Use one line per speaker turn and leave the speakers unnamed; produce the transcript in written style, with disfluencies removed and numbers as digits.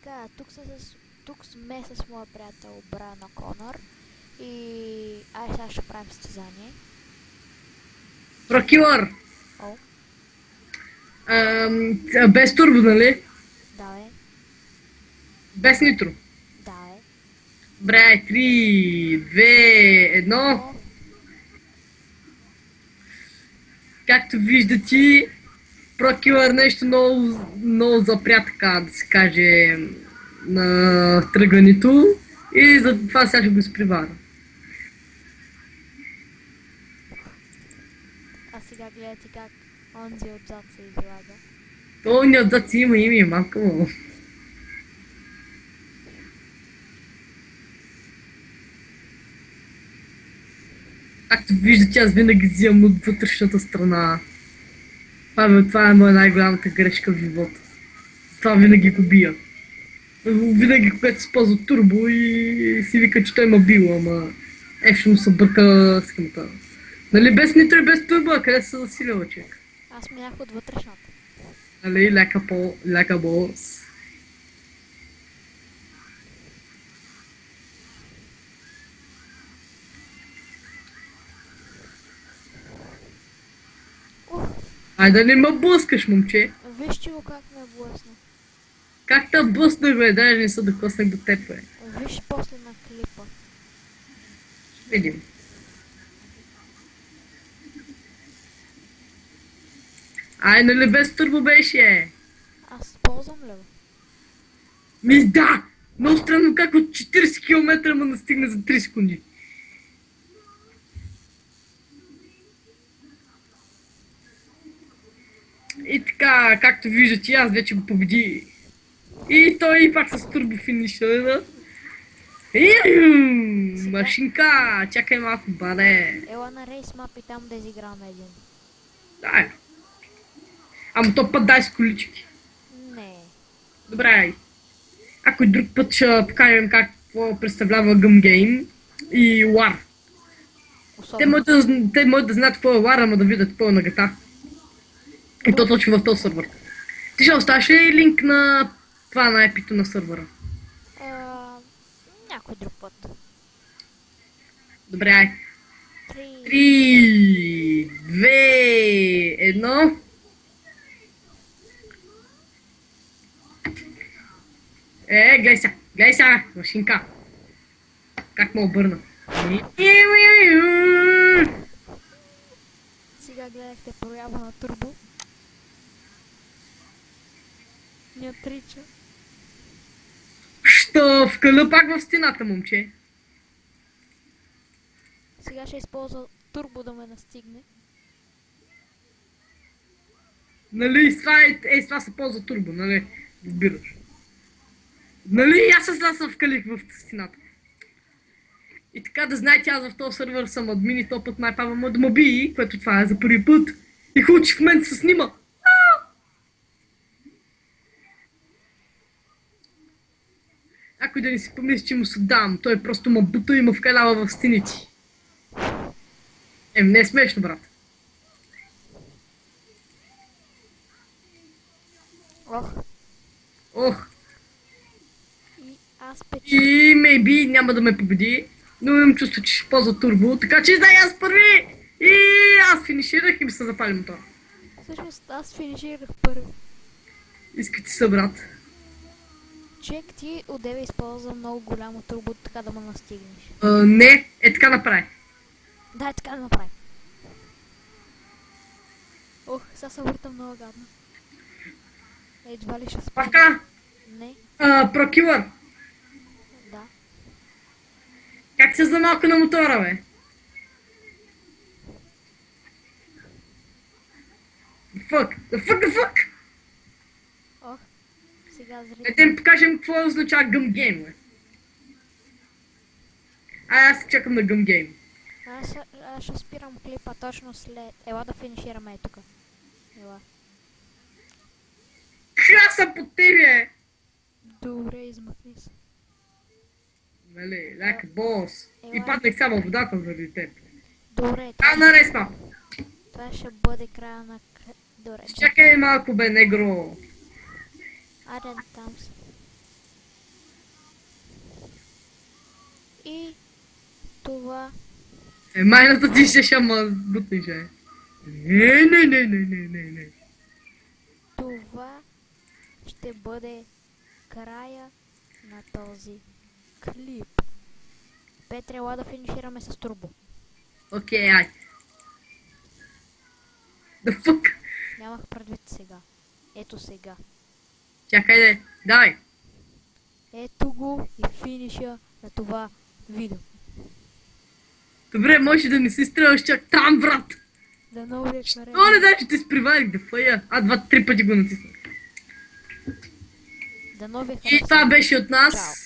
така, тук сме с моя приятел Брайан О'Конър и сега ще правим състезание.
Прокилър!
О,
Без турбо, нали?
да бе,
Без нитро.
да бе.
Добре, 3, 2, 1.
О,
Както виждате, Прокилър нещо много запря, така да се каже, на тръгането. И за това сега ще го изпреваря.
а сега гледайте как онзи отзад се излага.
То ни отзад си има име, малко му. Както виждате, аз винаги взимам от вътрешната страна. Това е моя най-голямата грешка в живота. Това винаги го бия. Винаги, когато се ползва турбо и си вика, че той има било, ама ще му се бърка схемата. Нали, без нитро и без турбо, а къде се засилява човек?
Аз минах от вътрешната.
Нали, лека бос.
Ух,
Айде да не ме блъскаш, момче.
вижте го как ме блъсна.
Как те блъснах, бе? Даже не се докоснах до теб, бе.
Виж после на клипа.
Видим. Ай, нали без турбо беше?
Аз ползвам ли бе?
Ми да! Много странно как от 40 км ма настигна за 3 секунди. И така, както виждате, аз вече го победи. И той пак с турбо финишера. Машинка! Чакай малко, бане.
Ела на рейс мап и там да изиграме един.
Дай. Ама то път дай с колички.
Не.
Добре, ай. Ако друг път ще покажем какво представлява Gum Game и War.
Особено.
Те могат да знаят какво е War, ама да видят пълна гата. И то точно в този сървър. Ти ще оставиш ли линк на това на епито на сървъра?
Някой друг път.
Добре, ай.
3.
3, 2, 1. Гледай сега, машинка. Как ме обърна.
Сега гледахте проява на турбо. Не отрича.
Що вкъля пак в стената, момче.
Сега ще използва турбо да ме настигне.
Нали, с това се ползва турбо, нали? Разбираш. Нали, аз съм вкалих в стената. И така да знаете, аз в този сървър съм админ и този път май пава му да ме бие, което това е за първи път. И хубаво, че в момента се снима. Ако да не си помисли, че му се дам, той просто ме бута и ме вкалява в стените. Не е смешно, брат.
Ох.
Ох.
И аз печеля.
И maybe няма да ме победи, но имам чувство, че ще ползва турбо, така че дай аз първи! И аз финиширах и ми се запали мотора.
Всъщност аз финиширах първи.
Искате се, брат.
Чек ти одеве използва много голямо турбо, така да ме настигнеш.
Не, така направи.
Да, така да направим. Ох, сега се въртам много гадно. Едва ли ще спа.
Павка,
Не,
Прокилър,
да.
как се за малко на мотора, бе? The fuck?
Ох, сега
Да
зрителите.
им покажем какво означава Gum Game, бе. Аз чакам на Gum Game.
Аз ще спирам клипа точно след... Ела да финишираме е тука. Ела.
Аз съм под тебе!
Добре, измъкни се.
Нали, like a boss. И
Ела.
паднах само в водата заради теб.
Добре,
На ресма!
това ще бъде края на... Добре,
Чакай малко, бе, негро.
айде там се. И това,
Майната ти ще шама бутни же. Не.
това ще бъде края на този клип. Трябва да финишираме с турбо.
Окей, ай. The fuck?
Нямах предвид сега. Ето сега.
Чакай де, давай.
Ето го и финиша на това видео.
Добре, може да не си стрелаш чак там, брат.
Да много ви
О, не дай, че те сприварих да фая. Два-три пъти го натиснах.
Да нови
И това беше от нас.
Чао.